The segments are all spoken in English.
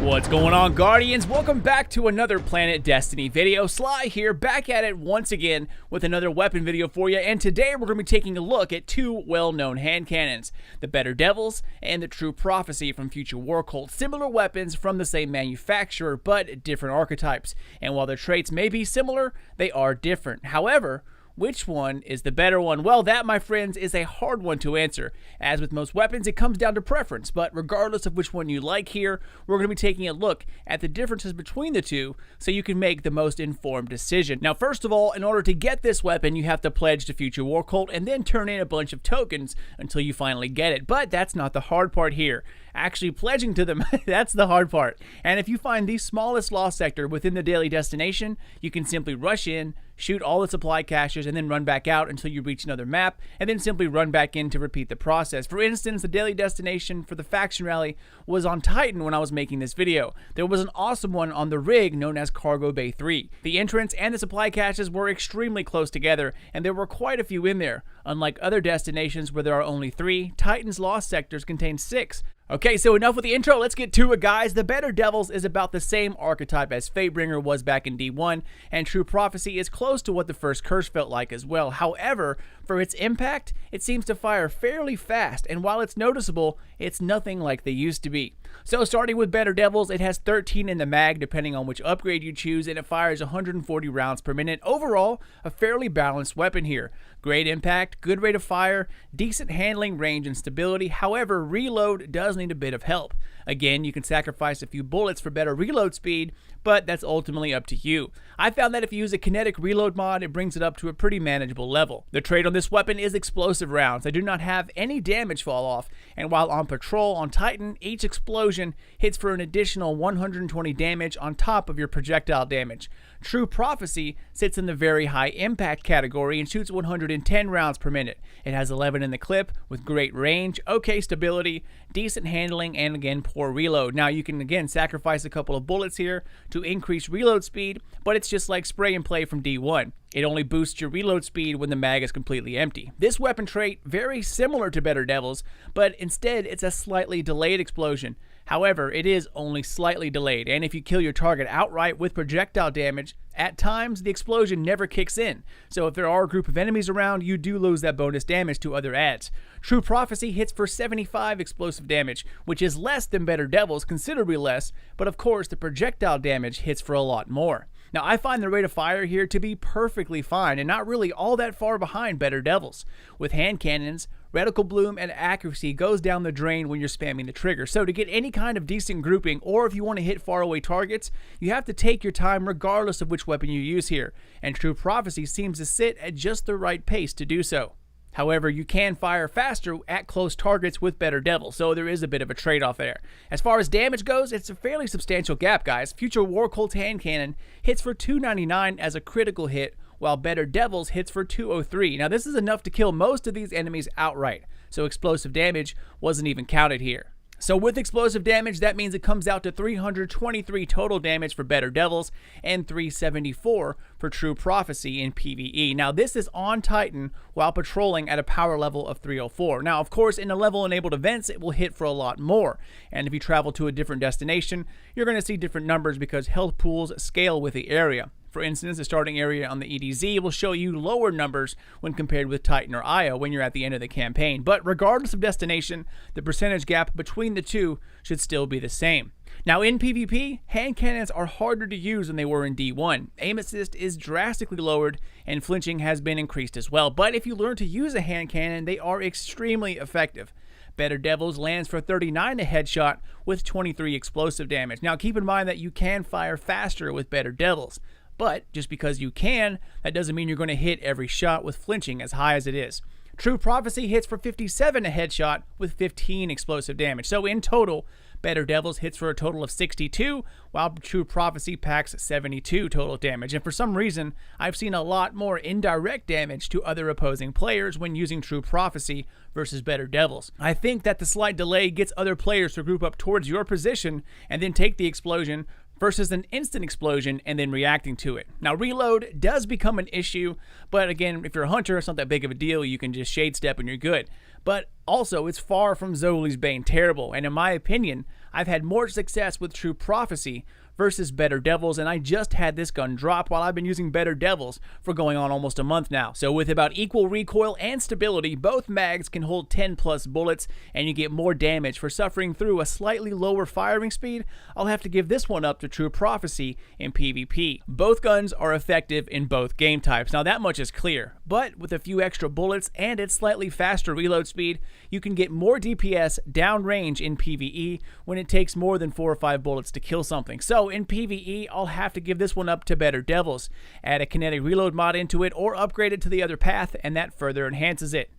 What's going on, Guardians? Welcome back to another Planet Destiny video. Sly here, back at it once again with another weapon video for you, and today we're going to be taking a look at two well-known hand cannons, the Better Devils and the True Prophecy from Future War Cult. Similar weapons from the same manufacturer, but different archetypes, and while their traits may be similar, they are different. However, which one is the better one? Well, that, my friends, is a hard one to answer. As with most weapons, it comes down to preference, but regardless of which one you like here, we're going to be taking a look at the differences between the two so you can make the most informed decision. Now, first of all, in order to get this weapon, you have to pledge to Future War Cult and then turn in a bunch of tokens until you finally get it. But that's not the hard part here. Actually pledging to them, that's the hard part. And if you find the smallest lost sector within the daily destination, you can simply rush in, shoot all the supply caches, and then run back out until you reach another map, and then simply run back in to repeat the process. For instance, the daily destination for the faction rally was on Titan when I was making this video. There was an awesome one on the rig known as Cargo Bay 3. The entrance and the supply caches were extremely close together, and there were quite a few in there. Unlike other destinations where there are only 3, Titan's lost sectors contain 6. Okay, so enough with the intro, let's get to it, guys. The Better Devils is about the same archetype as Fatebringer was back in D1, and True Prophecy is close to what the first curse felt like as well. However, for its impact, it seems to fire fairly fast, and while it's noticeable, it's nothing like they used to be. So starting with Better Devils, it has 13 in the mag depending on which upgrade you choose, and it fires 140 rounds per minute. Overall, a fairly balanced weapon here. Great impact, good rate of fire, decent handling, range, and stability. However, reload does need a bit of help. Again, you can sacrifice a few bullets for better reload speed, but that's ultimately up to you. I found that if you use a kinetic reload mod, it brings it up to a pretty manageable level. The trait on this weapon is explosive rounds. They do not have any damage fall off, and while on patrol on Titan, each explosion hits for an additional 120 damage on top of your projectile damage. True Prophecy sits in the very high impact category and shoots 110 rounds per minute. It has 11 in the clip with great range, okay stability, decent handling, and again poor reload. Now you can again sacrifice a couple of bullets here to increase reload speed, but it's just like spray and play from D1. It only boosts your reload speed when the mag is completely empty. This weapon trait very similar to Better Devils, but instead it's a slightly delayed explosion. However, it is only slightly delayed, and if you kill your target outright with projectile damage, at times the explosion never kicks in. So if there are a group of enemies around, you do lose that bonus damage to other adds. True Prophecy hits for 75 explosive damage, which is less than Better Devils, considerably less, but of course the projectile damage hits for a lot more. Now, I find the rate of fire here to be perfectly fine and not really all that far behind Better Devils. With hand cannons, reticle bloom and accuracy goes down the drain when you're spamming the trigger. So to get any kind of decent grouping, or if you want to hit faraway targets, you have to take your time regardless of which weapon you use here. And True Prophecy seems to sit at just the right pace to do so. However, you can fire faster at close targets with Better Devil, so there is a bit of a trade-off there. As far as damage goes, it's a fairly substantial gap, guys. Future War Cult's hand cannon hits for 299 as a critical hit, while Better Devils hits for 203. Now, this is enough to kill most of these enemies outright, so explosive damage wasn't even counted here. So with explosive damage, that means it comes out to 323 total damage for Better Devils and 374 for True Prophecy in PvE. Now this is on Titan while patrolling at a power level of 304. Now of course in the level enabled events it will hit for a lot more, and if you travel to a different destination you're going to see different numbers because health pools scale with the area. For instance, the starting area on the EDZ will show you lower numbers when compared with Titan or Io when you're at the end of the campaign. But regardless of destination, the percentage gap between the two should still be the same. Now in PvP, hand cannons are harder to use than they were in D1. Aim assist is drastically lowered and flinching has been increased as well. But if you learn to use a hand cannon, they are extremely effective. Better Devils lands for 39 a headshot with 23 explosive damage. Now keep in mind that you can fire faster with Better Devils. But just because you can, that doesn't mean you're going to hit every shot with flinching as high as it is. True Prophecy hits for 57 a headshot with 15 explosive damage. So in total, Better Devils hits for a total of 62, while True Prophecy packs 72 total damage. And for some reason, I've seen a lot more indirect damage to other opposing players when using True Prophecy versus Better Devils. I think that the slight delay gets other players to group up towards your position and then take the explosion versus an instant explosion and then reacting to it. Now reload does become an issue, but again, if you're a hunter, it's not that big of a deal. You can just shade step and you're good. But also, it's far from Zoli's Bane terrible, and in my opinion, I've had more success with True Prophecy versus Better Devils, and I just had this gun drop while I've been using Better Devils for going on almost a month now. So with about equal recoil and stability, both mags can hold 10 plus bullets, and you get more damage for suffering through a slightly lower firing speed. I'll have to give this one up to True Prophecy in PvP. Both guns are effective in both game types. Now that much is clear, but with a few extra bullets and its slightly faster reload speed, you can get more DPS downrange in PvE when it takes more than 4 or 5 bullets to kill something. So in PvE, I'll have to give this one up to Better Devils. Add a kinetic reload mod into it or upgrade it to the other path, and that further enhances it.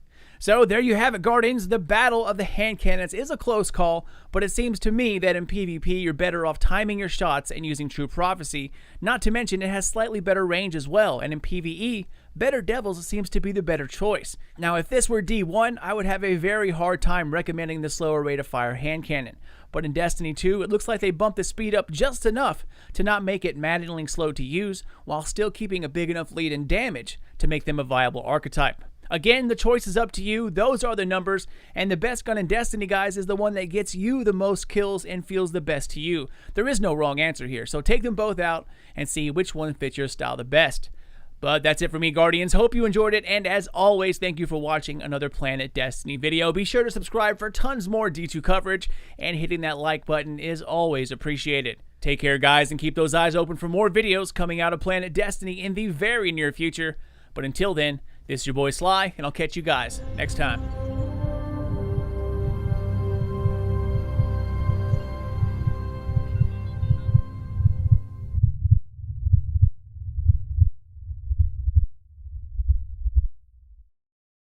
So there you have it, Guardians. The battle of the hand cannons is a close call, but it seems to me that in PvP you're better off timing your shots and using True Prophecy. Not to mention it has slightly better range as well, and in PvE, Better Devils seems to be the better choice. Now if this were D1, I would have a very hard time recommending the slower rate of fire hand cannon. But in Destiny 2, it looks like they bumped the speed up just enough to not make it maddeningly slow to use, while still keeping a big enough lead in damage to make them a viable archetype. Again, the choice is up to you. Those are the numbers, and the best gun in Destiny, guys, is the one that gets you the most kills and feels the best to you. There is no wrong answer here, so take them both out and see which one fits your style the best. But that's it for me, Guardians. Hope you enjoyed it, and as always, thank you for watching another Planet Destiny video. Be sure to subscribe for tons more D2 coverage, and hitting that like button is always appreciated. Take care, guys, and keep those eyes open for more videos coming out of Planet Destiny in the very near future. But until then, this is your boy Sly, and I'll catch you guys next time.